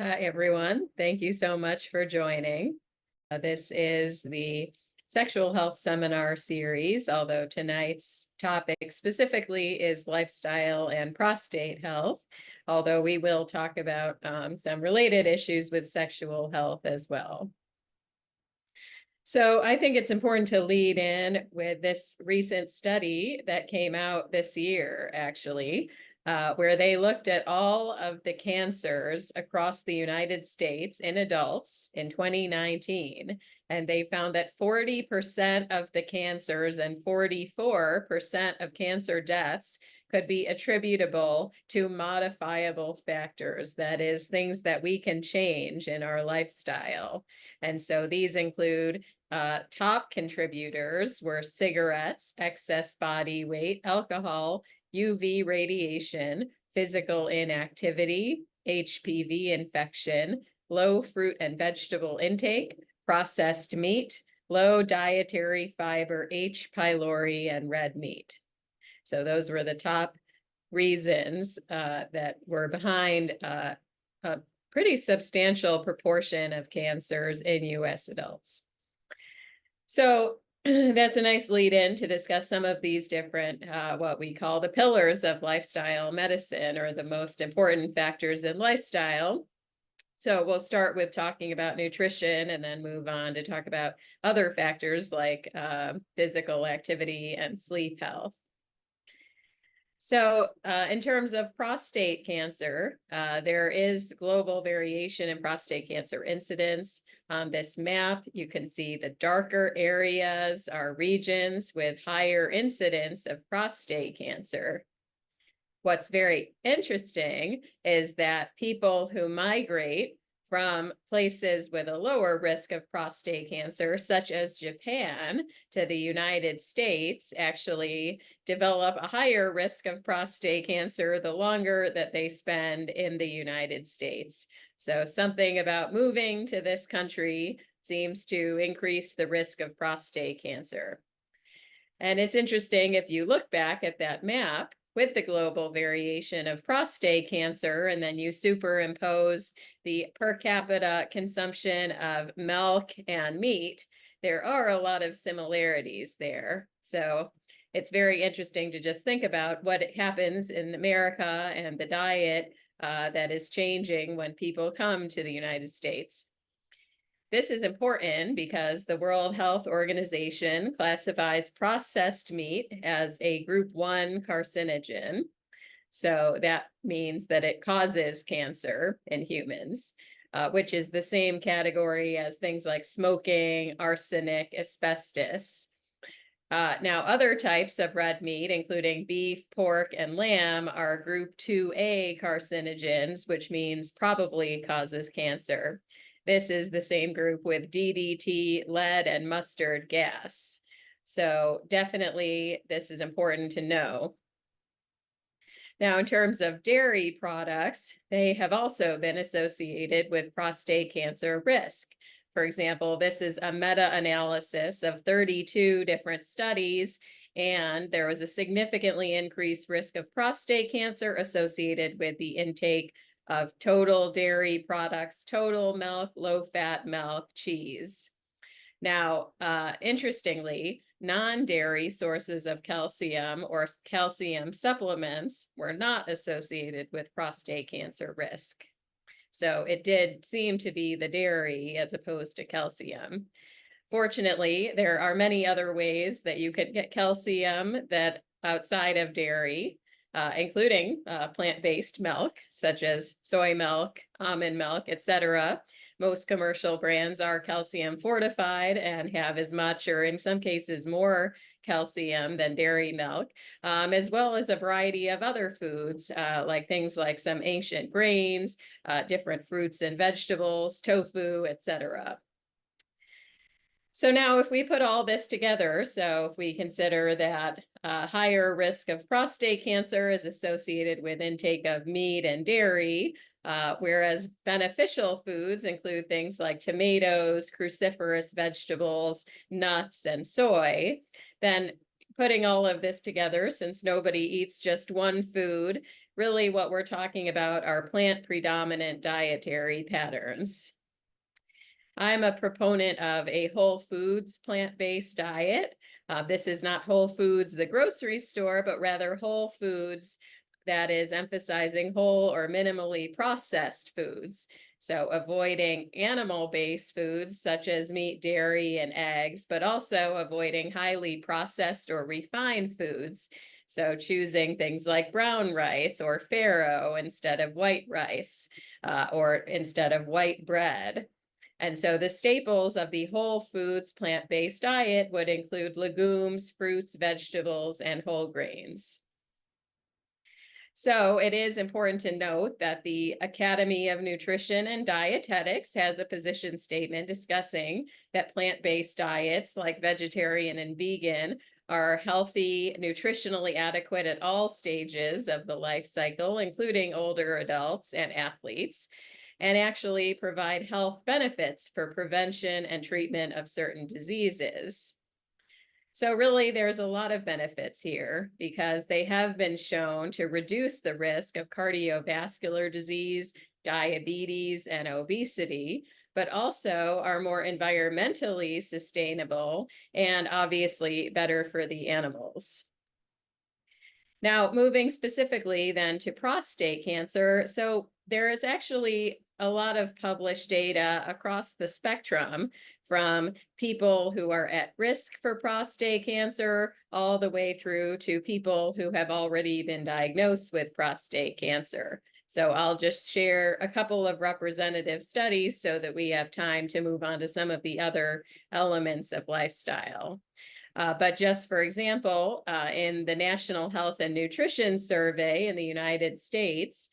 Hi, everyone. Thank you so much for joining. This is the Sexual Health Seminar series, although tonight's topic specifically is lifestyle and prostate health, although we will talk about some related issues with sexual health as well. So I think it's important to lead in with this recent study that came out this year, actually, where they looked at all of the cancers across the United States in adults in 2019. And they found that 40% of the cancers and 44% of cancer deaths could be attributable to modifiable factors. That is, things that we can change in our lifestyle. And so these include top contributors were cigarettes, excess body weight, alcohol, UV radiation, physical inactivity, HPV infection, low fruit and vegetable intake, processed meat, low dietary fiber, H. pylori, and red meat. So those were the top reasons that were behind a pretty substantial proportion of cancers in US adults. So that's a nice lead in to discuss some of these different, what we call the pillars of lifestyle medicine, or the most important factors in lifestyle. So we'll start with talking about nutrition and then move on to talk about other factors like physical activity and sleep health. So in terms of prostate cancer, there is global variation in prostate cancer incidence. On this map, you can see the darker areas are regions with higher incidence of prostate cancer. What's very interesting is that people who migrate from places with a lower risk of prostate cancer, such as Japan, to the United States, actually develop a higher risk of prostate cancer the longer that they spend in the United States. So something about moving to this country seems to increase the risk of prostate cancer. And it's interesting, if you look back at that map, with the global variation of prostate cancer, and then you superimpose the per capita consumption of milk and meat, there are a lot of similarities there. So it's very interesting to just think about what happens in America and the diet that is changing when people come to the United States. This is important because the World Health Organization classifies processed meat as a group 1 carcinogen. So that means that it causes cancer in humans, which is the same category as things like smoking, arsenic, asbestos. Now, other types of red meat, including beef, pork, and lamb, are group 2A carcinogens, which means probably causes cancer. This is the same group with DDT, lead, and mustard gas. So definitely this is important to know. Now, in terms of dairy products, they have also been associated with prostate cancer risk. For example, this is a meta-analysis of 32 different studies, and there was a significantly increased risk of prostate cancer associated with the intake of total dairy products, total milk, low-fat milk, cheese. Now, interestingly, non-dairy sources of calcium or calcium supplements were not associated with prostate cancer risk. So it did seem to be the dairy as opposed to calcium. Fortunately, there are many other ways that you could get calcium that outside of dairy, including plant-based milk, such as soy milk, almond milk, etc. Most commercial brands are calcium fortified and have as much, or in some cases more, calcium than dairy milk, as well as a variety of other foods, like things like some ancient grains, different fruits and vegetables, tofu, etc. So now if we put all this together, so if we consider that higher risk of prostate cancer is associated with intake of meat and dairy, whereas beneficial foods include things like tomatoes, cruciferous vegetables, nuts, and soy, then putting all of this together, since nobody eats just one food, really what we're talking about are plant predominant dietary patterns. I'm a proponent of a whole foods plant-based diet. This is not Whole Foods, the grocery store, but rather whole foods that is emphasizing whole or minimally processed foods. So avoiding animal-based foods such as meat, dairy, and eggs, but also avoiding highly processed or refined foods. So choosing things like brown rice or farro instead of white rice, or instead of white bread. And so the staples of the whole foods plant-based diet would include legumes, fruits, vegetables, and whole grains. So it is important to note that the Academy of Nutrition and Dietetics has a position statement discussing that plant-based diets like vegetarian and vegan are healthy, nutritionally adequate at all stages of the life cycle, including older adults and athletes, and actually provide health benefits for prevention and treatment of certain diseases. So really, there's a lot of benefits here because they have been shown to reduce the risk of cardiovascular disease, diabetes, and obesity, but also are more environmentally sustainable and obviously better for the animals. Now, moving specifically then to prostate cancer, so there is actually a lot of published data across the spectrum from people who are at risk for prostate cancer all the way through to people who have already been diagnosed with prostate cancer. So I'll just share a couple of representative studies so that we have time to move on to some of the other elements of lifestyle. But just for example, in the National Health and Nutrition Survey in the United States,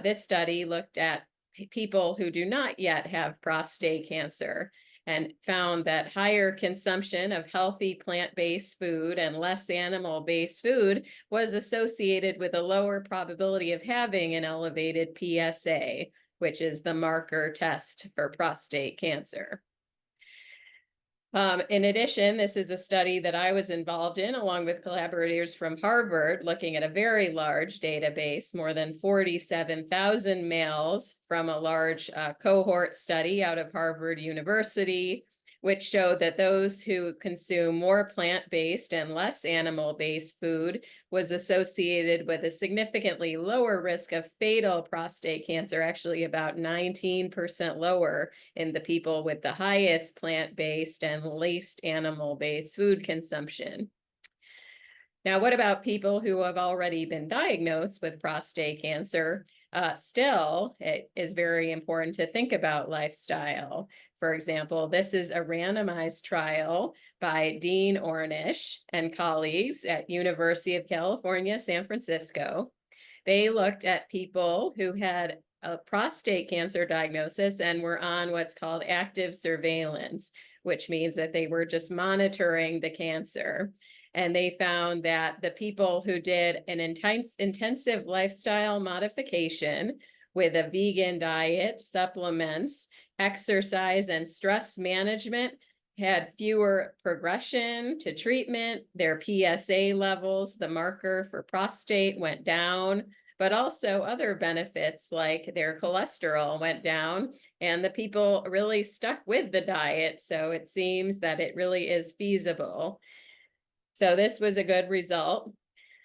this study looked at people who do not yet have prostate cancer and found that higher consumption of healthy plant-based food and less animal-based food was associated with a lower probability of having an elevated PSA, which is the marker test for prostate cancer. In addition, this is a study that I was involved in along with collaborators from Harvard, looking at a very large database, more than 47,000 males from a large cohort study out of Harvard University, which showed that those who consume more plant-based and less animal-based food was associated with a significantly lower risk of fatal prostate cancer, actually about 19% lower in the people with the highest plant-based and least animal-based food consumption. Now, what about people who have already been diagnosed with prostate cancer? Still, it is very important to think about lifestyle. For example, this is a randomized trial by Dean Ornish and colleagues at University of California, San Francisco. They looked at people who had a prostate cancer diagnosis and were on what's called active surveillance, which means that they were just monitoring the cancer. And they found that the people who did an intensive lifestyle modification with a vegan diet, supplements, exercise, and stress management had fewer progression to treatment. Their PSA levels, the marker for prostate, went down, but also other benefits like their cholesterol went down, and the people really stuck with the diet. So it seems that it really is feasible. So this was a good result.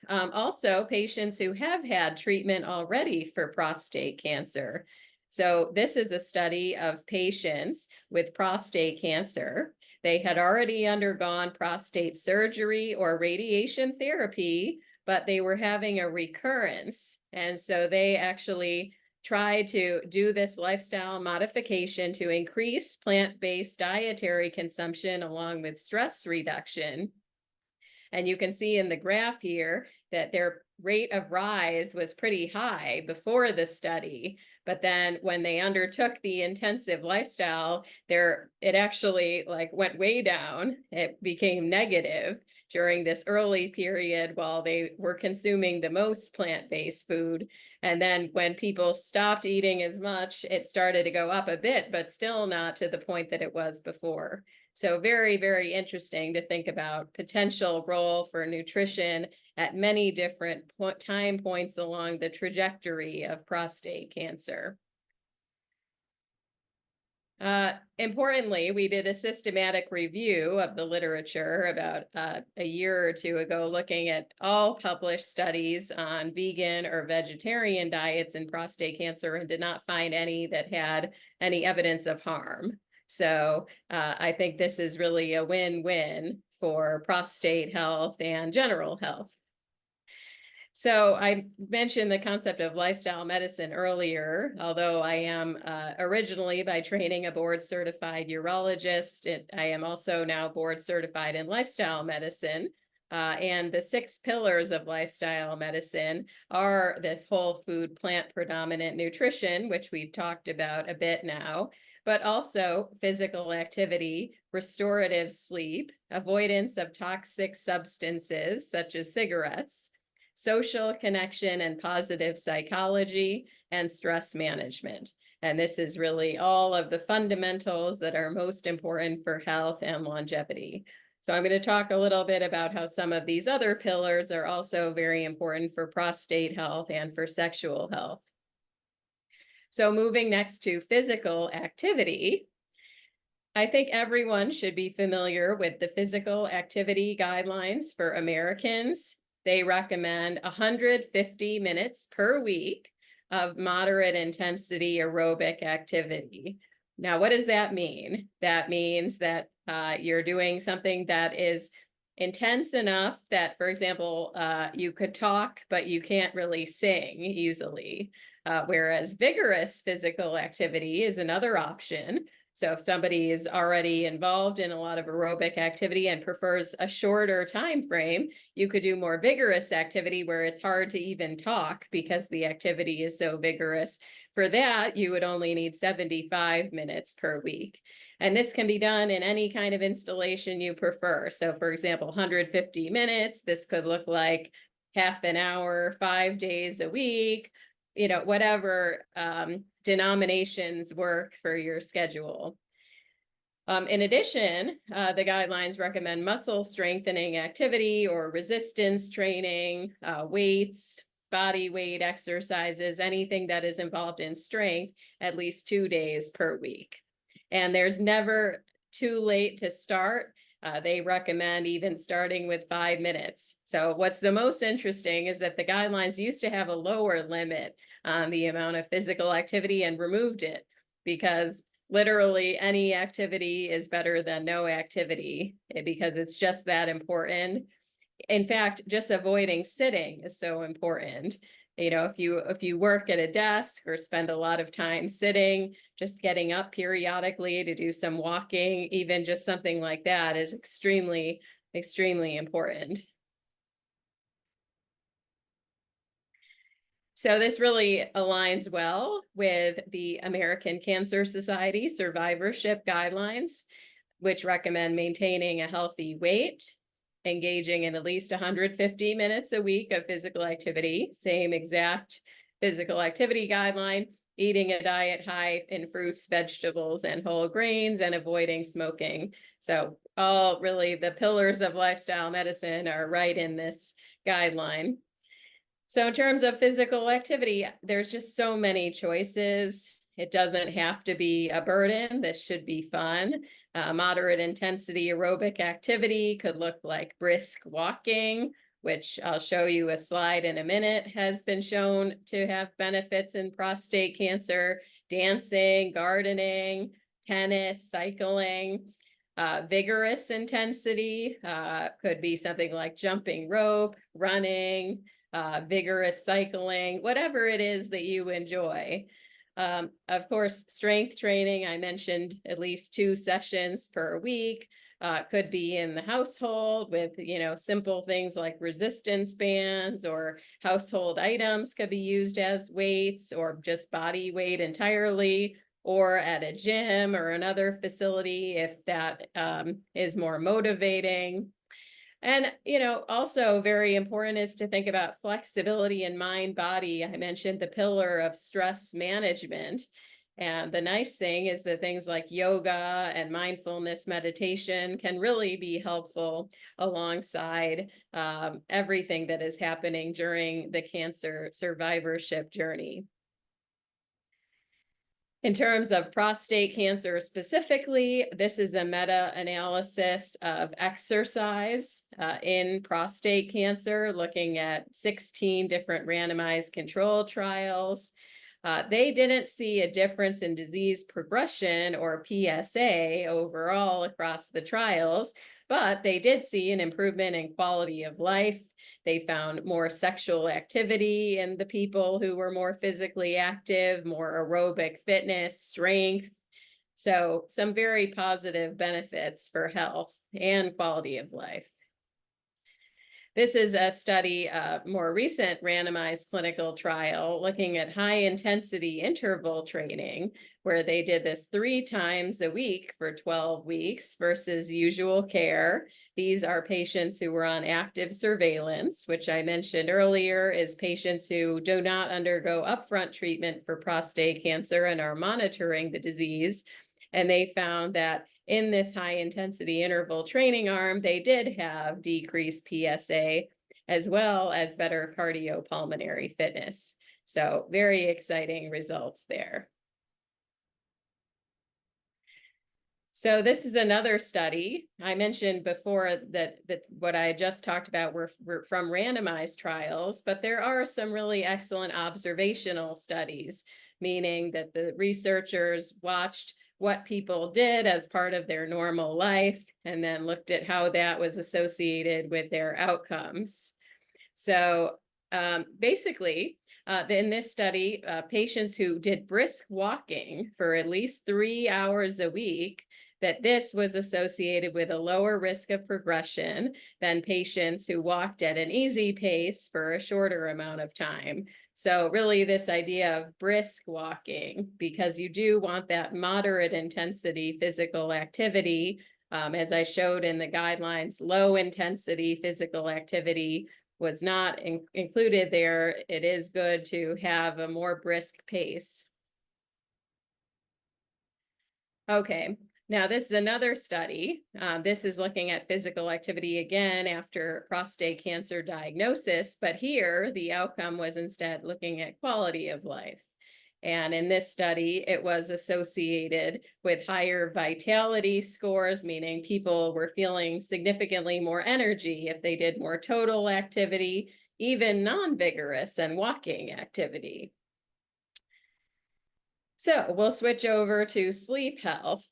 Also, patients who have had treatment already for prostate cancer. So this is a study of patients with prostate cancer. They had already undergone prostate surgery or radiation therapy, but they were having a recurrence. And so they actually tried to do this lifestyle modification to increase plant-based dietary consumption along with stress reduction. And you can see in the graph here that their rate of rise was pretty high before the study. But then when they undertook the intensive lifestyle, it actually went way down. It became negative during this early period while they were consuming the most plant-based food. And then when people stopped eating as much, it started to go up a bit, but still not to the point that it was before. So very, very interesting to think about potential role for nutrition at many different time points along the trajectory of prostate cancer. Importantly, we did a systematic review of the literature about a year or two ago, looking at all published studies on vegan or vegetarian diets in prostate cancer, and did not find any that had any evidence of harm. So I think this is really a win-win for prostate health and general health. So I mentioned the concept of lifestyle medicine earlier, although I am originally by training a board certified urologist. I am also now board certified in lifestyle medicine. And the 6 pillars of lifestyle medicine are this whole food, plant predominant nutrition, which we've talked about a bit now, but also physical activity, restorative sleep, avoidance of toxic substances such as cigarettes, social connection and positive psychology, and stress management. And this is really all of the fundamentals that are most important for health and longevity. So I'm going to talk a little bit about how some of these other pillars are also very important for prostate health and for sexual health. So moving next to physical activity, I think everyone should be familiar with the physical activity guidelines for Americans. They recommend 150 minutes per week of moderate intensity aerobic activity. Now, what does that mean? That means that you're doing something that is intense enough that, for example, you could talk, but you can't really sing easily. Whereas vigorous physical activity is another option. So if somebody is already involved in a lot of aerobic activity and prefers a shorter time frame, you could do more vigorous activity where it's hard to even talk because the activity is so vigorous. For that, you would only need 75 minutes per week. And this can be done in any kind of installation you prefer. So for example, 150 minutes, this could look like half an hour, 5 days a week, whatever denominations work for your schedule. In addition, the guidelines recommend muscle strengthening activity or resistance training, weights, body weight exercises, anything that is involved in strength, at least 2 days per week. And there's never too late to start. They recommend even starting with 5 minutes. So what's the most interesting is that the guidelines used to have a lower limit on the amount of physical activity and removed it, because literally any activity is better than no activity, because it's just that important. In fact, just avoiding sitting is so important. If you work at a desk or spend a lot of time sitting, just getting up periodically to do some walking, even just something like that, is extremely, extremely important. So this really aligns well with the American Cancer Society survivorship guidelines, which recommend maintaining a healthy weight, engaging in at least 150 minutes a week of physical activity, same exact physical activity guideline, eating a diet high in fruits, vegetables, and whole grains, and avoiding smoking. So all really the pillars of lifestyle medicine are right in this guideline. So in terms of physical activity, there's just so many choices. It doesn't have to be a burden. This should be fun. Moderate intensity aerobic activity could look like brisk walking, which I'll show you a slide in a minute, has been shown to have benefits in prostate cancer. Dancing, gardening, tennis, cycling. Vigorous intensity could be something like jumping rope, running, vigorous cycling, whatever it is that you enjoy. Of course, strength training, I mentioned at least 2 sessions per week. Could be in the household with, simple things like resistance bands, or household items could be used as weights, or just body weight entirely, or at a gym or another facility if that is more motivating. And, also very important is to think about flexibility in mind, body. I mentioned the pillar of stress management. And the nice thing is that things like yoga and mindfulness meditation can really be helpful alongside everything that is happening during the cancer survivorship journey. In terms of prostate cancer specifically, this is a meta-analysis of exercise in prostate cancer, looking at 16 different randomized control trials. They didn't see a difference in disease progression or PSA overall across the trials, but they did see an improvement in quality of life. They found more sexual activity in the people who were more physically active, more aerobic fitness, strength. So some very positive benefits for health and quality of life. This is a study, a more recent randomized clinical trial looking at high intensity interval training, where they did this 3 times a week for 12 weeks versus usual care. These are patients who were on active surveillance, which I mentioned earlier is patients who do not undergo upfront treatment for prostate cancer and are monitoring the disease. And they found that in this high intensity interval training arm, they did have decreased PSA as well as better cardiopulmonary fitness. So very exciting results there. So this is another study. I mentioned before that what I just talked about were from randomized trials, but there are some really excellent observational studies, meaning that the researchers watched what people did as part of their normal life and then looked at how that was associated with their outcomes. So basically, in this study, patients who did brisk walking for at least 3 hours a week, that this was associated with a lower risk of progression than patients who walked at an easy pace for a shorter amount of time. So really this idea of brisk walking, because you do want that moderate intensity physical activity. As I showed in the guidelines, low intensity physical activity was not included there. It is good to have a more brisk pace. Okay, now this is another study. This is looking at physical activity again after prostate cancer diagnosis, but here the outcome was instead looking at quality of life. And in this study, it was associated with higher vitality scores, meaning people were feeling significantly more energy if they did more total activity, even non-vigorous and walking activity. So we'll switch over to sleep health.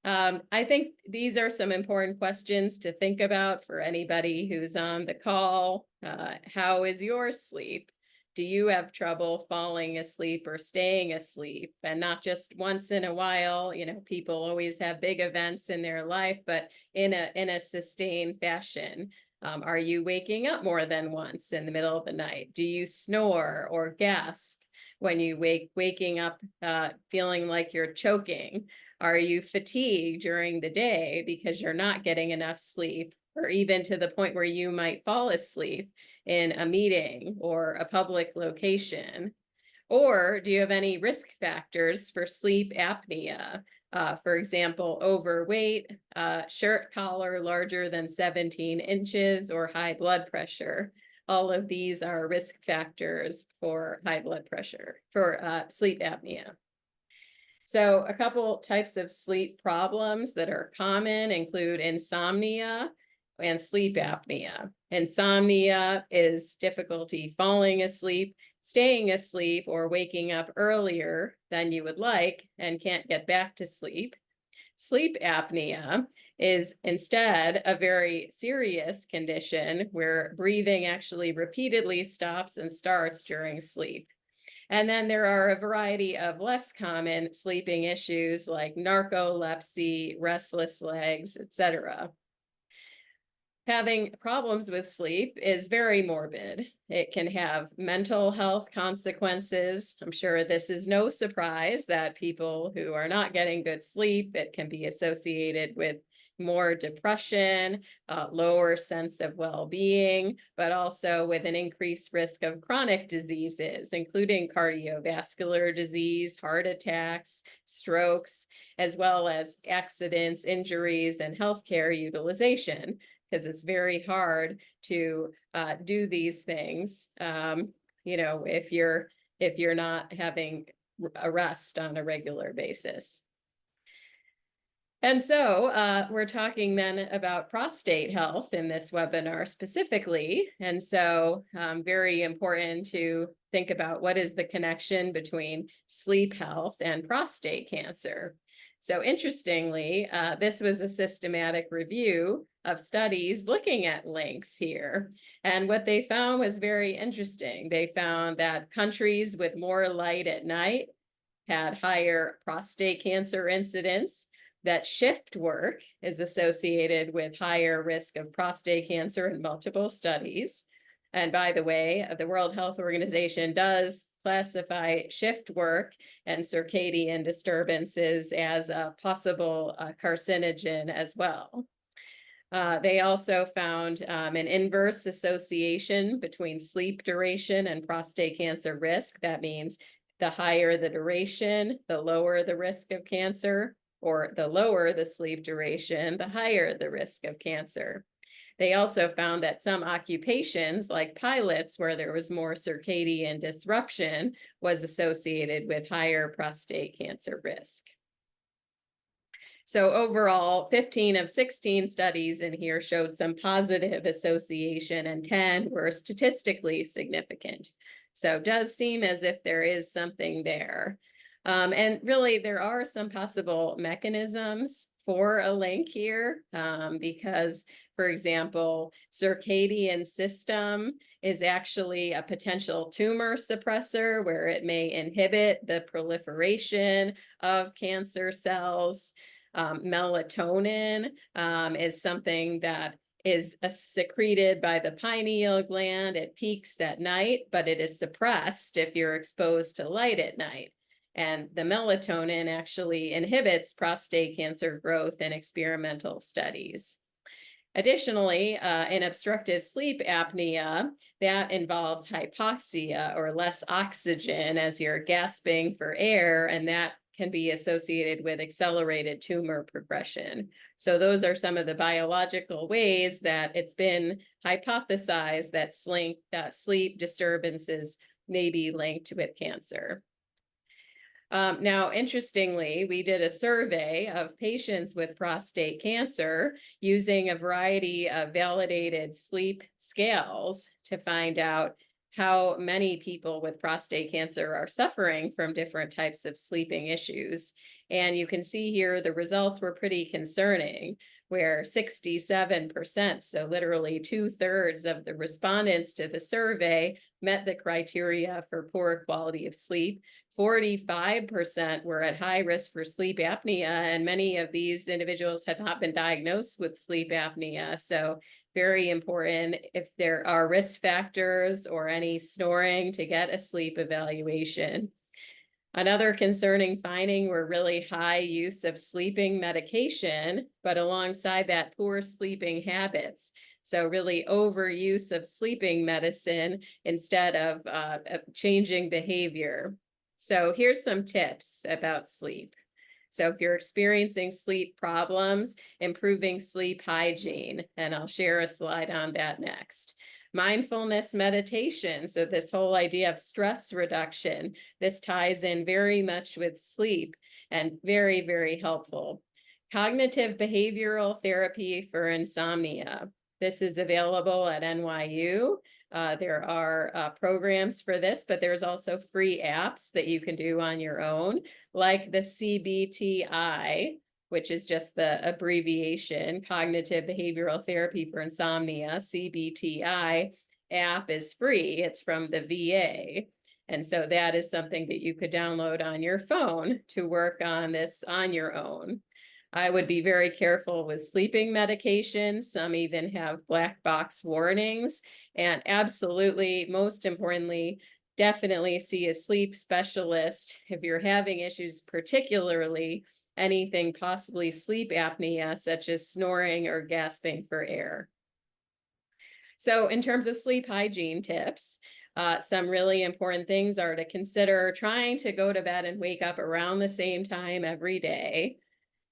I think these are some important questions to think about for anybody who's on the call. How is your sleep? Do you have trouble falling asleep or staying asleep? And not just once in a while, you know, people always have big events in their life, but in a sustained fashion. Are you waking up more than once in the middle of the night? Do you snore or gasp when you waking up feeling like you're choking? Are you fatigued during the day because you're not getting enough sleep, or even to the point where you might fall asleep in a meeting or a public location? Or do you have any risk factors for sleep apnea? For example, overweight, shirt collar larger than 17 inches, or high blood pressure. All of these are risk factors for high blood pressure, for sleep apnea. So a couple types of sleep problems that are common include insomnia and sleep apnea. Insomnia is difficulty falling asleep, staying asleep, or waking up earlier than you would like and can't get back to sleep. Sleep apnea is instead a very serious condition where breathing actually repeatedly stops and starts during sleep. And then there are a variety of less common sleeping issues like narcolepsy, restless legs, etc. Having problems with sleep is very morbid. It can have mental health consequences. I'm sure this is no surprise that people who are not getting good sleep, it can be associated with more depression, lower sense of well-being, but also with an increased risk of chronic diseases, including cardiovascular disease, heart attacks, strokes, as well as accidents, injuries, and healthcare utilization, because it's very hard to do these things, if you're not having a rest on a regular basis. And so we're talking then about prostate health in this webinar specifically. And so very important to think about what is the connection between sleep health and prostate cancer. So interestingly, this was a systematic review of studies looking at links here. And what they found was very interesting. They found that countries with more light at night had higher prostate cancer incidence, that shift work is associated with higher risk of prostate cancer in multiple studies. And by the way, the World Health Organization does classify shift work and circadian disturbances as a possible carcinogen as well. They also found an inverse association between sleep duration and prostate cancer risk. That means the higher the duration, the lower the risk of cancer, or the lower the sleep duration, the higher the risk of cancer. They also found that some occupations, like pilots, where there was more circadian disruption, was associated with higher prostate cancer risk. So overall, 15 of 16 studies in here showed some positive association, and 10 were statistically significant. So it does seem as if there is something there. And really, there are some possible mechanisms for a link here because, for example, circadian system is actually a potential tumor suppressor where it may inhibit the proliferation of cancer cells. Melatonin is something that is secreted by the pineal gland. It peaks at night, but it is suppressed if you're exposed to light at night. And the melatonin actually inhibits prostate cancer growth in experimental studies. Additionally, in obstructive sleep apnea, that involves hypoxia or less oxygen as you're gasping for air, and that can be associated with accelerated tumor progression. So those are some of the biological ways that it's been hypothesized that sleep disturbances may be linked with cancer. Now, interestingly, we did a survey of patients with prostate cancer using a variety of validated sleep scales to find out how many people with prostate cancer are suffering from different types of sleeping issues. And you can see here the results were pretty concerning, where 67%, so literally 2/3 of the respondents to the survey, met the criteria for poor quality of sleep. 45% were at high risk for sleep apnea, and many of these individuals had not been diagnosed with sleep apnea. So very important if there are risk factors or any snoring to get a sleep evaluation. Another concerning finding were really high use of sleeping medication, but alongside that, poor sleeping habits. So really overuse of sleeping medicine instead of changing behavior. So here's some tips about sleep. So if you're experiencing sleep problems, improving sleep hygiene, and I'll share a slide on that next. Mindfulness meditation, so this whole idea of stress reduction, this ties in very much with sleep and very, very helpful. Cognitive behavioral therapy for insomnia. This is available at NYU. There are programs for this, but there's also free apps that you can do on your own, like the CBTI, which is just the abbreviation, Cognitive Behavioral Therapy for Insomnia. CBTI app is free. It's from the VA. And so that is something that you could download on your phone to work on this on your own. I would be very careful with sleeping medications. Some even have black box warnings. And absolutely, most importantly, definitely see a sleep specialist if you're having issues, particularly anything possibly sleep apnea, such as snoring or gasping for air. So in terms of sleep hygiene tips, some really important things are to consider trying to go to bed and wake up around the same time every day.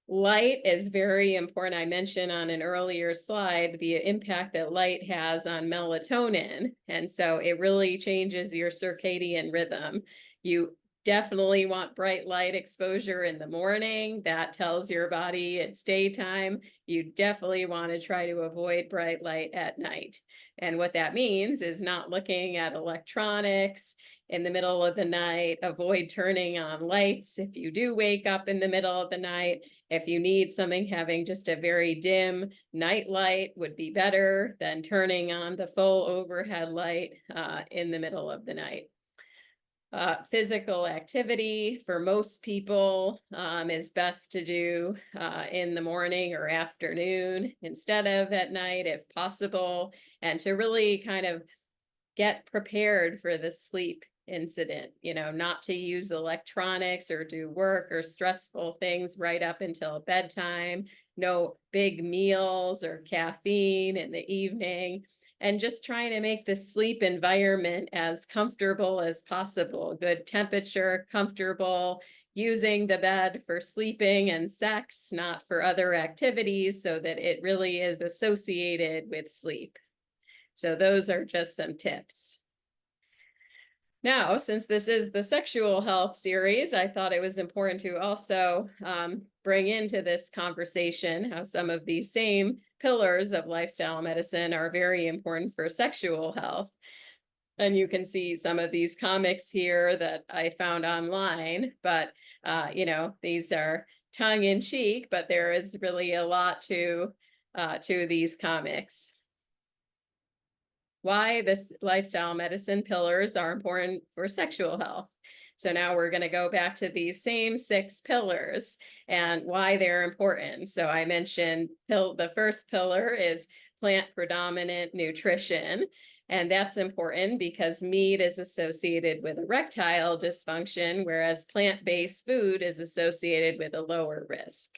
Light is very important. I mentioned on an earlier slide the impact that light has on melatonin. And so it really changes your circadian rhythm. You definitely want bright light exposure in the morning. That tells your body it's daytime. You definitely want to try to avoid bright light at night. And what that means is not looking at electronics in the middle of the night. Avoid turning on lights if you do wake up in the middle of the night. If you need something, having just a very dim night light would be better than turning on the full overhead light in the middle of the night. Physical activity for most people is best to do in the morning or afternoon instead of at night if possible, and to really kind of get prepared for the sleep incident, not to use electronics or do work or stressful things right up until bedtime, no big meals or caffeine in the evening, and just trying to make the sleep environment as comfortable as possible. Good temperature, comfortable, using the bed for sleeping and sex, not for other activities, so that it really is associated with sleep. So those are just some tips. Now, since this is the sexual health series, I thought it was important to also bring into this conversation how some of these same pillars of lifestyle medicine are very important for sexual health. And you can see some of these comics here that I found online, but these are tongue in cheek, but there is really a lot to these comics. Why this lifestyle medicine pillars are important for sexual health. So now we're going to go back to these same 6 pillars and why they're important. So I mentioned the first pillar is plant predominant nutrition. And that's important because meat is associated with erectile dysfunction, whereas plant-based food is associated with a lower risk.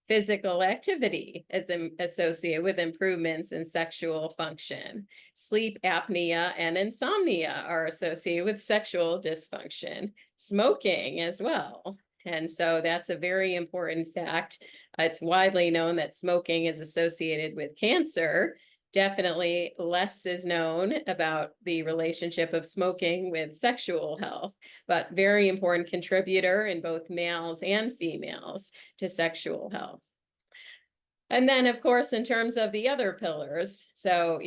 Physical activity is associated with improvements in sexual function. Sleep apnea and insomnia are associated with sexual dysfunction. Smoking as well. And so that's a very important fact. It's widely known that smoking is associated with cancer. Definitely less is known about the relationship of smoking with sexual health, but very important contributor in both males and females to sexual health. And then, of course, in terms of the other pillars, so,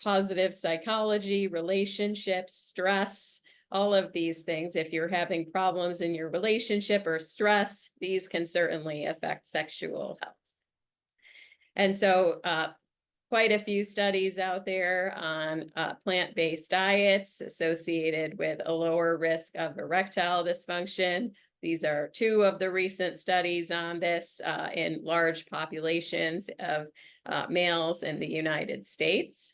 positive psychology, relationships, stress, all of these things, if you're having problems in your relationship or stress, these can certainly affect sexual health. And so, quite a few studies out there on plant-based diets associated with a lower risk of erectile dysfunction. These are 2 of the recent studies on this in large populations of males in the United States.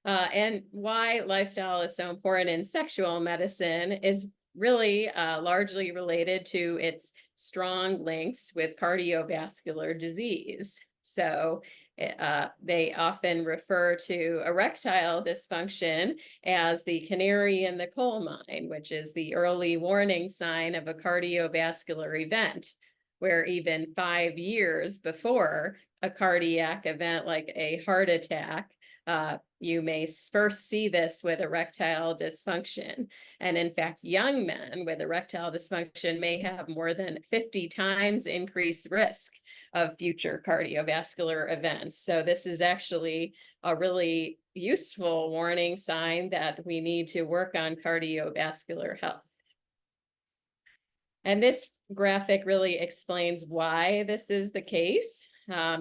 And why lifestyle is so important in sexual medicine is really largely related to its strong links with cardiovascular disease. So they often refer to erectile dysfunction as the canary in the coal mine, which is the early warning sign of a cardiovascular event, where even 5 years before a cardiac event like a heart attack, you may first see this with erectile dysfunction. And in fact, young men with erectile dysfunction may have more than 50 times increased risk of future cardiovascular events. So this is actually a really useful warning sign that we need to work on cardiovascular health. And this graphic really explains why this is the case,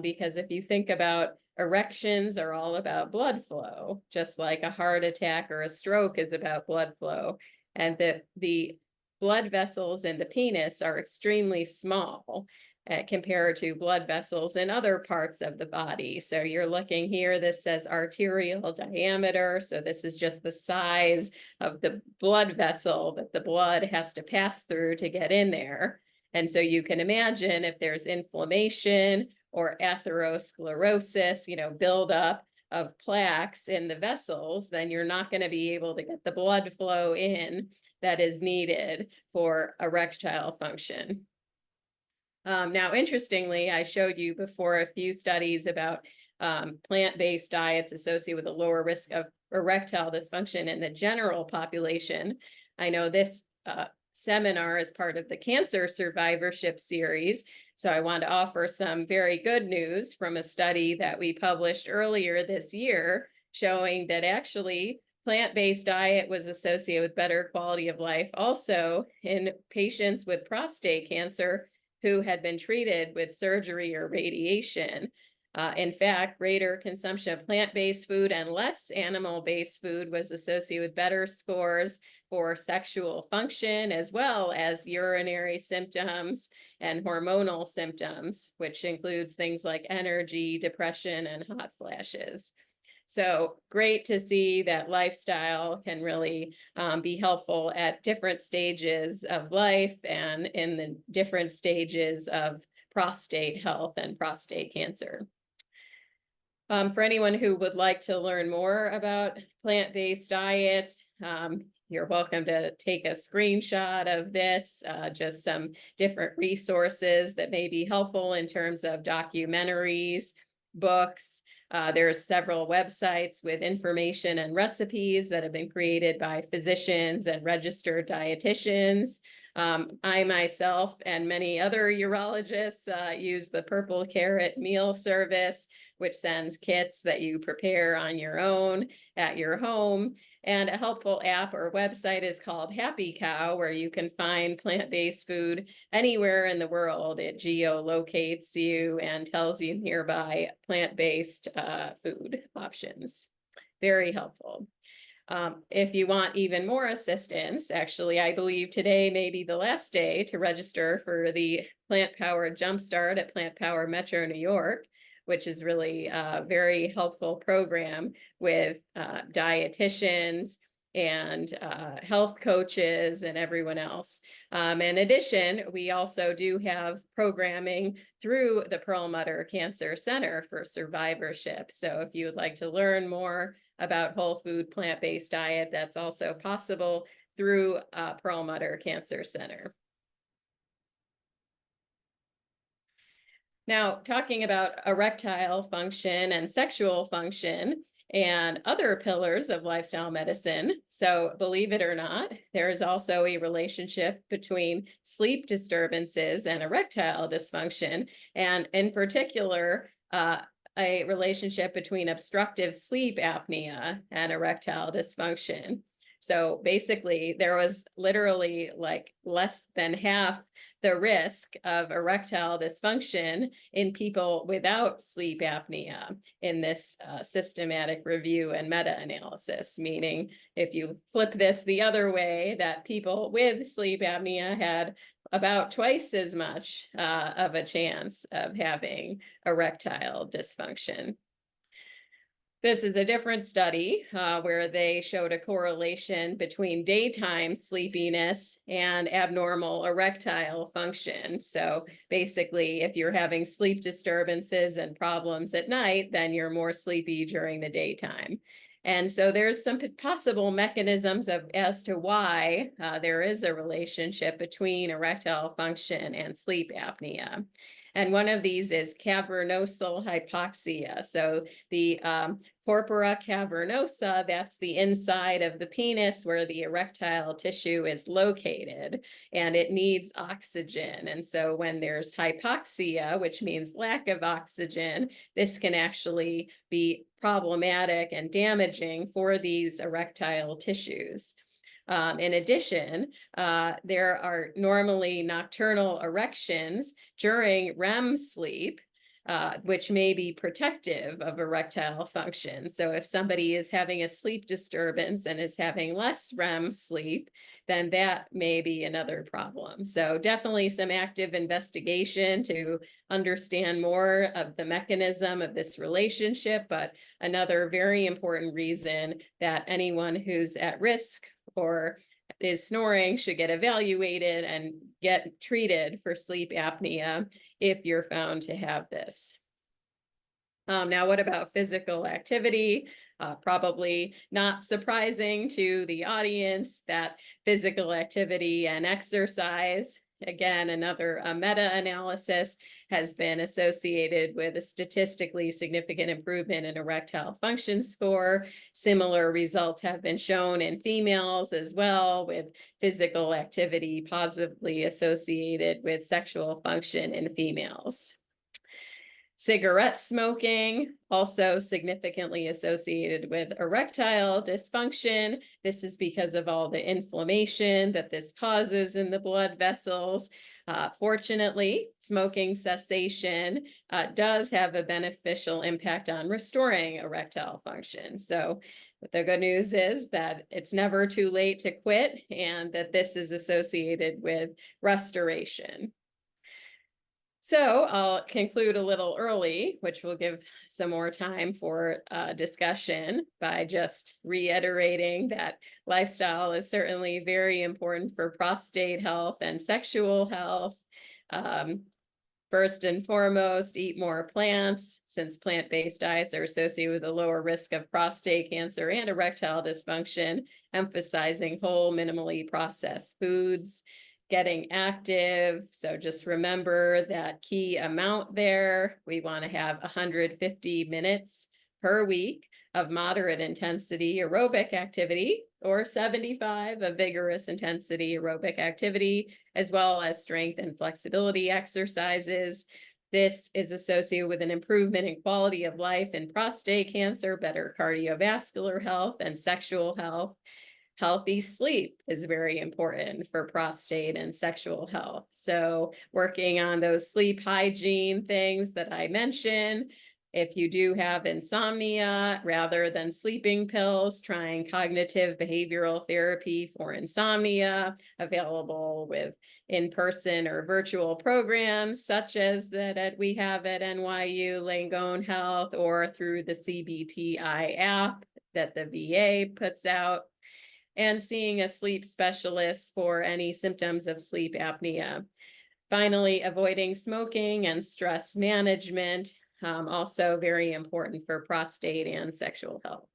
because if you think about erections are all about blood flow, just like a heart attack or a stroke is about blood flow. And the blood vessels in the penis are extremely small compared to blood vessels in other parts of the body. So you're looking here, this says arterial diameter. So this is just the size of the blood vessel that the blood has to pass through to get in there. And so you can imagine if there's inflammation or atherosclerosis, buildup of plaques in the vessels, then you're not going to be able to get the blood flow in that is needed for erectile function. Now, interestingly, I showed you before a few studies about plant-based diets associated with a lower risk of erectile dysfunction in the general population. I know this seminar is part of the Cancer Survivorship series, so I want to offer some very good news from a study that we published earlier this year showing that actually plant-based diet was associated with better quality of life also in patients with prostate cancer who had been treated with surgery or radiation. In fact, greater consumption of plant-based food and less animal-based food was associated with better scores for sexual function, as well as urinary symptoms and hormonal symptoms, which includes things like energy, depression, and hot flashes. So great to see that lifestyle can really be helpful at different stages of life and in the different stages of prostate health and prostate cancer. For anyone who would like to learn more about plant-based diets, you're welcome to take a screenshot of this, just some different resources that may be helpful in terms of documentaries, books. There's several websites with information and recipes that have been created by physicians and registered dietitians. I myself and many other urologists use the Purple Carrot meal service, which sends kits that you prepare on your own at your home. And a helpful app or website is called Happy Cow, where you can find plant-based food anywhere in the world. It geolocates you and tells you nearby plant-based food options. Very helpful. If you want even more assistance, actually, I believe today may be the last day to register for the Plant Power Jumpstart at Plant Power Metro New York, which is really a very helpful program with dietitians and health coaches and everyone else. In addition, we also do have programming through the Perlmutter Cancer Center for survivorship. So if you would like to learn more about whole food plant-based diet, that's also possible through Perlmutter Cancer Center. Now, talking about erectile function and sexual function and other pillars of lifestyle medicine. So believe it or not, there is also a relationship between sleep disturbances and erectile dysfunction, and in particular, a relationship between obstructive sleep apnea and erectile dysfunction. So basically, there was literally like less than half the risk of erectile dysfunction in people without sleep apnea in this systematic review and meta-analysis, meaning if you flip this the other way, that people with sleep apnea had about twice as much of a chance of having erectile dysfunction. This is a different study where they showed a correlation between daytime sleepiness and abnormal erectile function. So basically, if you're having sleep disturbances and problems at night, then you're more sleepy during the daytime. And so there's some possible mechanisms as to why there is a relationship between erectile function and sleep apnea. And one of these is cavernosal hypoxia. So the corpora cavernosa, that's the inside of the penis where the erectile tissue is located, and it needs oxygen. And so when there's hypoxia, which means lack of oxygen, this can actually be problematic and damaging for these erectile tissues. In addition, there are normally nocturnal erections during REM sleep, which may be protective of erectile function. So if somebody is having a sleep disturbance and is having less REM sleep, then that may be another problem. So definitely some active investigation to understand more of the mechanism of this relationship, but another very important reason that anyone who's at risk or is snoring should get evaluated and get treated for sleep apnea if you're found to have this. Now, what about physical activity? Probably not surprising to the audience that physical activity and exercise, again, another meta-analysis, has been associated with a statistically significant improvement in erectile function score. Similar results have been shown in females as well, with physical activity positively associated with sexual function in females. Cigarette smoking, also significantly associated with erectile dysfunction. This is because of all the inflammation that this causes in the blood vessels. Fortunately, smoking cessation does have a beneficial impact on restoring erectile function. So the good news is that it's never too late to quit, and that this is associated with restoration. So I'll conclude a little early, which will give some more time for discussion, by just reiterating that lifestyle is certainly very important for prostate health and sexual health. First and foremost, eat more plants, since plant-based diets are associated with a lower risk of prostate cancer and erectile dysfunction, emphasizing whole, minimally processed foods. Getting active, so just remember that key amount there. We want to have 150 minutes per week of moderate intensity aerobic activity, or 75 of vigorous intensity aerobic activity, as well as strength and flexibility exercises. This is associated with an improvement in quality of life in prostate cancer, better cardiovascular health, and sexual health. Healthy sleep is very important for prostate and sexual health. So working on those sleep hygiene things that I mentioned. If you do have insomnia, rather than sleeping pills, trying cognitive behavioral therapy for insomnia, available with in-person or virtual programs such as that we have at NYU Langone Health, or through the CBTI app that the VA puts out. And seeing a sleep specialist for any symptoms of sleep apnea. Finally, avoiding smoking and stress management, also very important for prostate and sexual health.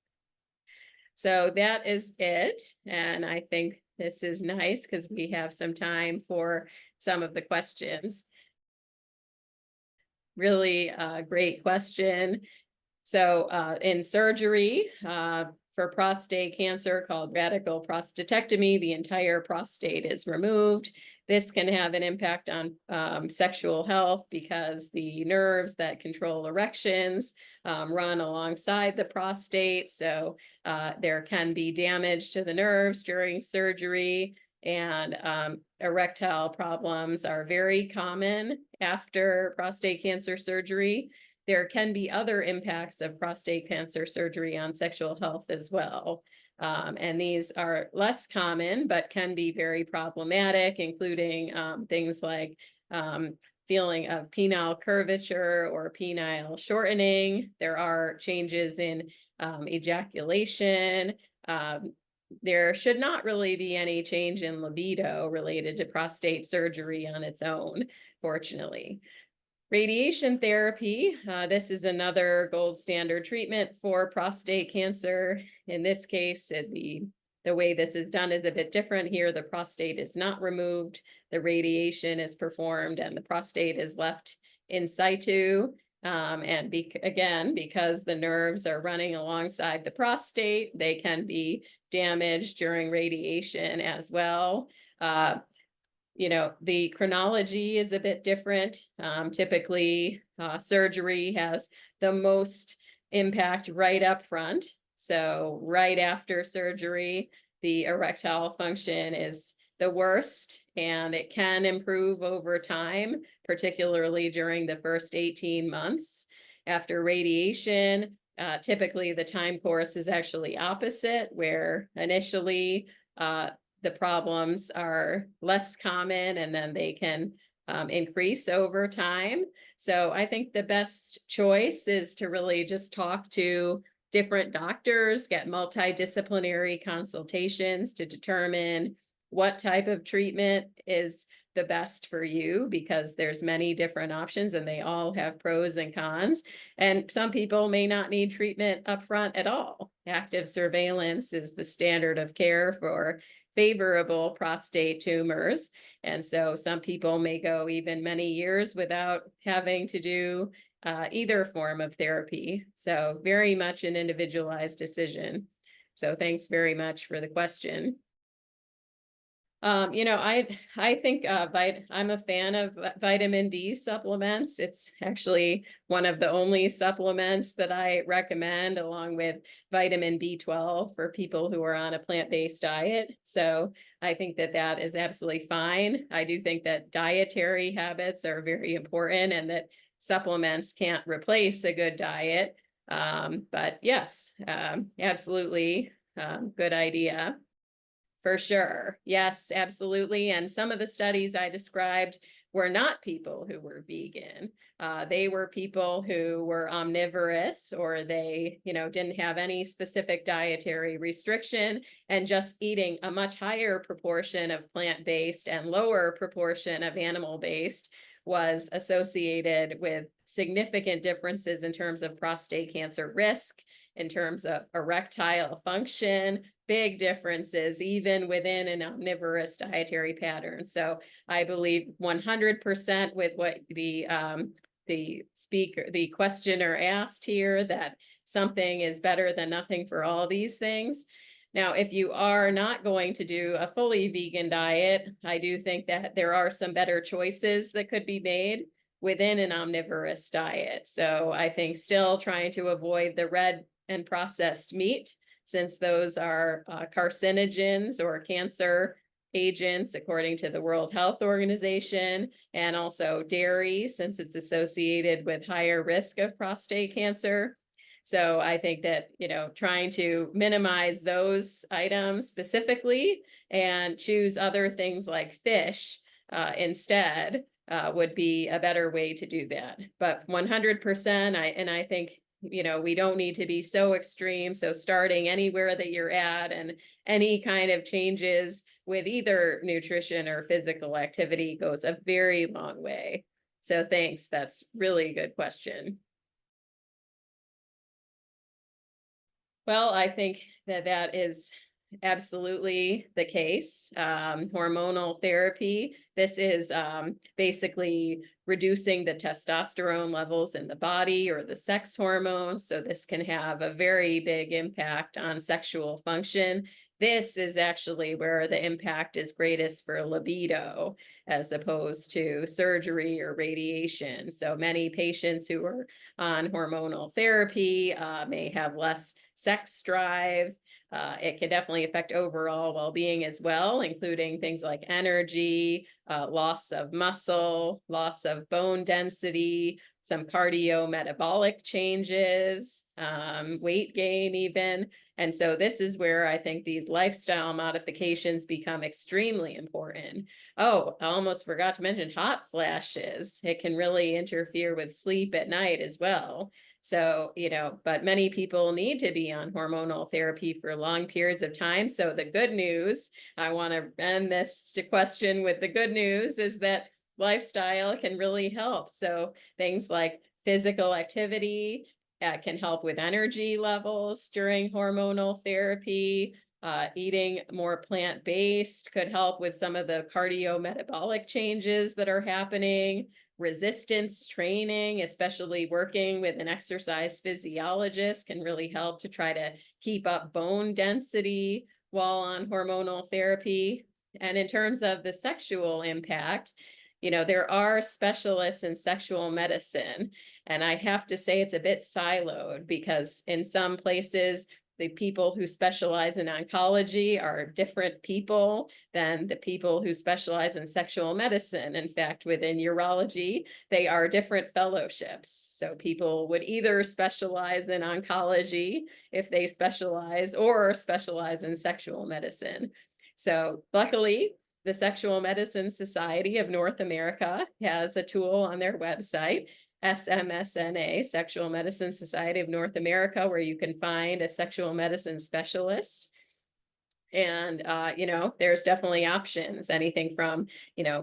So that is it. And I think this is nice because we have some time for some of the questions. Really great question. So in surgery, for prostate cancer called radical prostatectomy, the entire prostate is removed. This can have an impact on sexual health because the nerves that control erections run alongside the prostate. So there can be damage to the nerves during surgery, and erectile problems are very common after prostate cancer surgery. There can be other impacts of prostate cancer surgery on sexual health as well. And these are less common, but can be very problematic, including things like feeling of penile curvature or penile shortening. There are changes in ejaculation. There should not really be any change in libido related to prostate surgery on its own, fortunately. Radiation therapy, this is another gold standard treatment for prostate cancer. In this case, the way this is done is a bit different here. The prostate is not removed, the radiation is performed, and the prostate is left in situ. And again, because the nerves are running alongside the prostate, they can be damaged during radiation as well. You know, the chronology is a bit different. Typically, surgery has the most impact right up front. So right after surgery, the erectile function is the worst, and it can improve over time, particularly during the first 18 months. After radiation, typically the time course is actually opposite, where initially the problems are less common, and then they can increase over time. So I think the best choice is to really just talk to different doctors, get multidisciplinary consultations to determine what type of treatment is the best for you, because there's many different options and they all have pros and cons. And some people may not need treatment upfront at all. Active surveillance is the standard of care for favorable prostate tumors. And so some people may go even many years without having to do either form of therapy. So very much an individualized decision. So thanks very much for the question. I think I'm a fan of vitamin D supplements. It's actually one of the only supplements that I recommend, along with vitamin B12 for people who are on a plant-based diet. So I think that that is absolutely fine. I do think that dietary habits are very important and that supplements can't replace a good diet. But yes, absolutely, good idea. For sure. Yes, absolutely. And some of the studies I described were not people who were vegan. They were people who were omnivorous, or they, didn't have any specific dietary restriction and just eating a much higher proportion of plant-based and lower proportion of animal-based was associated with significant differences in terms of prostate cancer risk, in terms of erectile function, big differences even within an omnivorous dietary pattern. So I believe 100% with what the questioner asked here, that something is better than nothing for all these things. Now, if you are not going to do a fully vegan diet, I do think that there are some better choices that could be made within an omnivorous diet. So I think still trying to avoid the red and processed meat, since those are carcinogens or cancer agents, according to the World Health Organization, and also dairy, since it's associated with higher risk of prostate cancer. So I think that, trying to minimize those items specifically and choose other things like fish instead would be a better way to do that. But 100%, I think, we don't need to be so extreme. So starting anywhere that you're at, and any kind of changes with either nutrition or physical activity goes a very long way. So thanks. That's really a good question. Well, I think that that is absolutely the case. Hormonal therapy, this is basically reducing the testosterone levels in the body, or the sex hormones. So this can have a very big impact on sexual function. This is actually where the impact is greatest for libido, as opposed to surgery or radiation. So many patients who are on hormonal therapy may have less sex drive. It can definitely affect overall well-being as well, including things like energy, loss of muscle, loss of bone density, some cardiometabolic changes, weight gain even. And so this is where I think these lifestyle modifications become extremely important. Oh, I almost forgot to mention hot flashes. It can really interfere with sleep at night as well. So, but many people need to be on hormonal therapy for long periods of time. So the good news, I want to end this question with the good news, is that lifestyle can really help. So things like physical activity can help with energy levels during hormonal therapy. Eating more plant-based could help with some of the cardiometabolic changes that are happening. Resistance training, especially working with an exercise physiologist, can really help to try to keep up bone density while on hormonal therapy. And in terms of the sexual impact, there are specialists in sexual medicine, and I have to say it's a bit siloed, because in some places, the people who specialize in oncology are different people than the people who specialize in sexual medicine. In fact, within urology, they are different fellowships. So people would either specialize in oncology if they specialize, or specialize in sexual medicine. So luckily, the Sexual Medicine Society of North America has a tool on their website, SMSNA, Sexual Medicine Society of North America, where you can find a sexual medicine specialist. And, there's definitely options, anything from,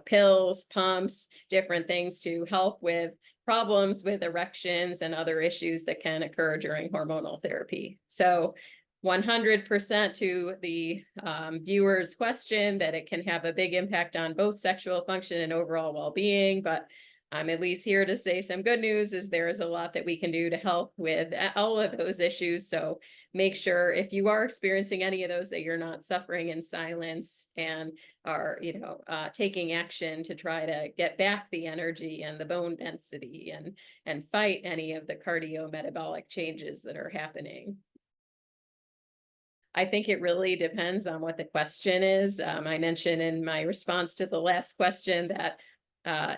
pills, pumps, different things to help with problems with erections and other issues that can occur during hormonal therapy. So 100% to the viewer's question that it can have a big impact on both sexual function and overall well-being, but I'm at least here to say some good news is there is a lot that we can do to help with all of those issues. So make sure if you are experiencing any of those that you're not suffering in silence and are, taking action to try to get back the energy and the bone density and fight any of the cardiometabolic changes that are happening. I think it really depends on what the question is. I mentioned in my response to the last question that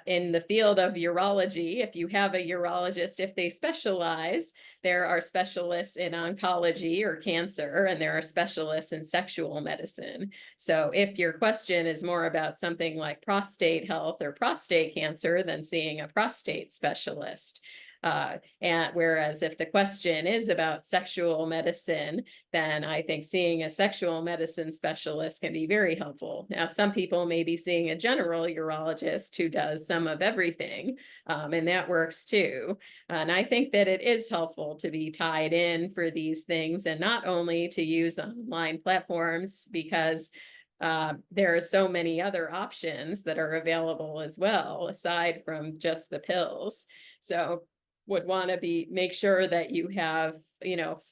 in the field of urology, if you have a urologist, if they specialize, there are specialists in oncology or cancer, and there are specialists in sexual medicine. So if your question is more about something like prostate health or prostate cancer, then seeing a prostate specialist. And whereas if the question is about sexual medicine, then I think seeing a sexual medicine specialist can be very helpful. Now, some people may be seeing a general urologist who does some of everything, and that works too. And I think that it is helpful to be tied in for these things and not only to use online platforms because there are so many other options that are available as well, aside from just the pills. So would want to make sure that you have,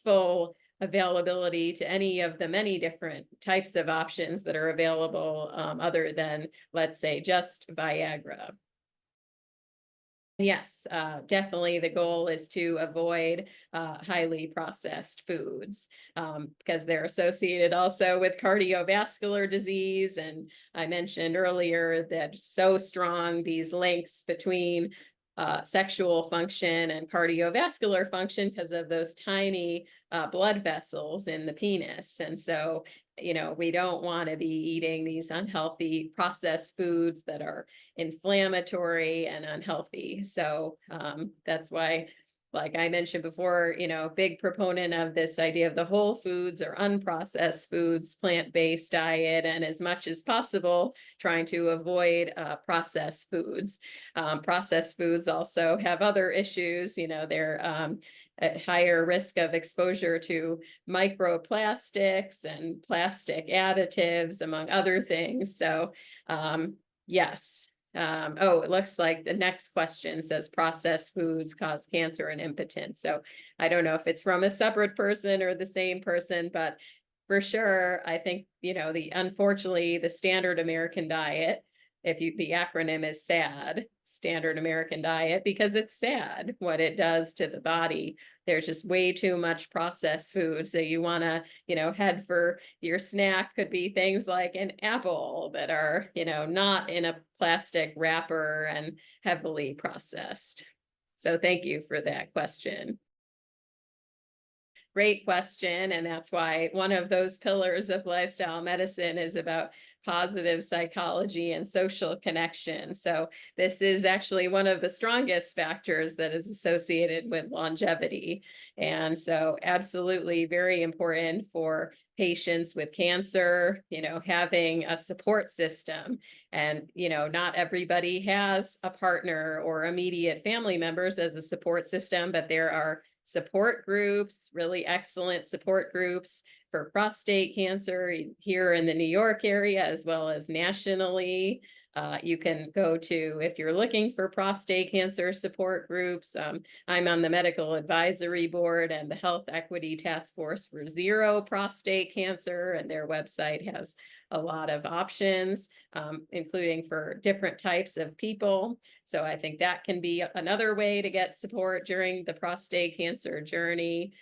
full availability to any of the many different types of options that are available other than, let's say, just Viagra. Yes, definitely the goal is to avoid highly processed foods because they're associated also with cardiovascular disease. And I mentioned earlier that so strong these links between sexual function and cardiovascular function because of those tiny blood vessels in the penis. And so, we don't want to be eating these unhealthy processed foods that are inflammatory and unhealthy. So that's why, like I mentioned before, big proponent of this idea of the whole foods or unprocessed foods, plant-based diet, and as much as possible, trying to avoid processed foods. Processed foods also have other issues, they're at higher risk of exposure to microplastics and plastic additives, among other things. So yes. It looks like the next question says processed foods cause cancer and impotence. So I don't know if it's from a separate person or the same person, but for sure, I think, unfortunately, the standard American diet, the acronym is SAD, standard American diet, because it's sad what it does to the body. There's just way too much processed food. So you want to, head for your snack could be things like an apple that are, not in a plastic wrapper and heavily processed. So thank you for that question. Great question. And that's why one of those pillars of lifestyle medicine is about positive psychology and social connection. So this is actually one of the strongest factors that is associated with longevity. And so absolutely very important for patients with cancer, having a support system. And, not everybody has a partner or immediate family members as a support system, but there are support groups, really excellent support groups for prostate cancer here in the New York area, as well as nationally. You can go to, if you're looking for prostate cancer support groups, I'm on the medical advisory board and the Health Equity Task Force for Zero Prostate Cancer, and their website has a lot of options, including for different types of people. So I think that can be another way to get support during the prostate cancer journey.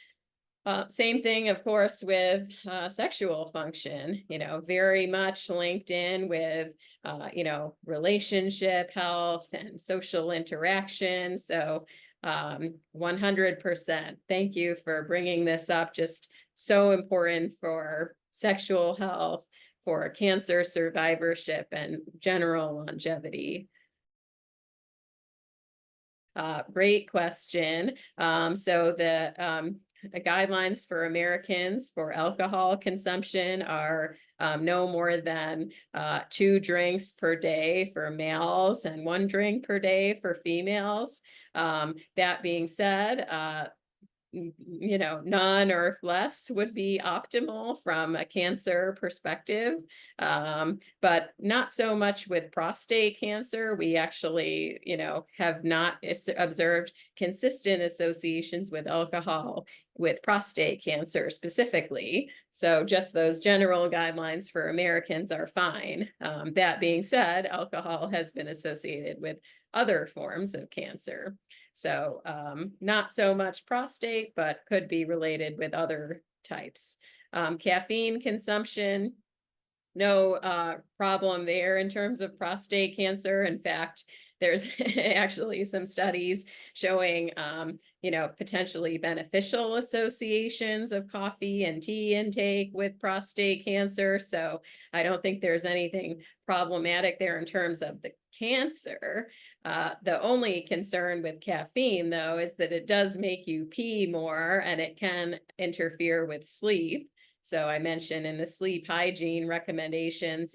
Same thing, of course, with sexual function, very much linked in with, relationship health and social interaction. So 100%. Thank you for bringing this up. Just so important for sexual health, for cancer survivorship, and general longevity. Great question. So the guidelines for Americans for alcohol consumption are no more than 2 drinks per day for males and 1 drink per day for females. That being said, none or less would be optimal from a cancer perspective. But not so much with prostate cancer. We actually, have not observed consistent associations with alcohol with prostate cancer specifically. So just those general guidelines for Americans are fine. That being said, alcohol has been associated with other forms of cancer. So not so much prostate, but could be related with other types. Caffeine consumption, no problem there in terms of prostate cancer. In fact, there's actually some studies showing, potentially beneficial associations of coffee and tea intake with prostate cancer. So I don't think there's anything problematic there in terms of the cancer. The only concern with caffeine, though, is that it does make you pee more and it can interfere with sleep. So I mentioned in the sleep hygiene recommendations,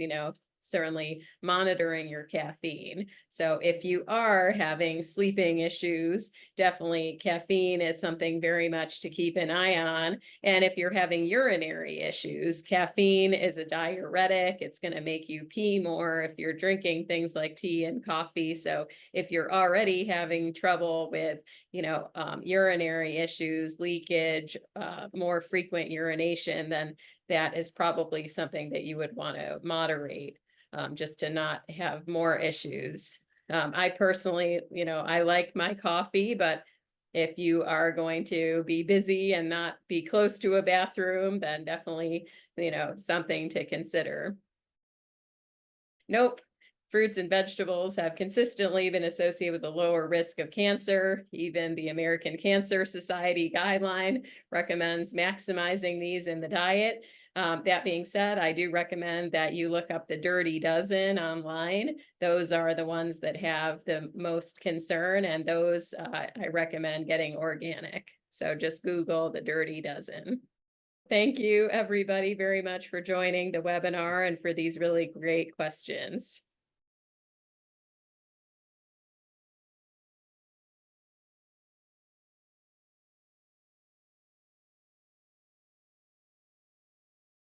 certainly monitoring your caffeine. So if you are having sleeping issues, definitely caffeine is something very much to keep an eye on. And if you're having urinary issues, caffeine is a diuretic. It's going to make you pee more if you're drinking things like tea and coffee. So if you're already having trouble with, urinary issues, leakage, more frequent urination, then that is probably something that you would want to moderate, just to not have more issues. I personally, I like my coffee, but if you are going to be busy and not be close to a bathroom, then definitely, something to consider. Nope. Fruits and vegetables have consistently been associated with a lower risk of cancer. Even the American Cancer Society guideline recommends maximizing these in the diet. That being said, I do recommend that you look up the Dirty Dozen online. Those are the ones that have the most concern, and those I recommend getting organic. So just Google the Dirty Dozen. Thank you, everybody, very much for joining the webinar and for these really great questions.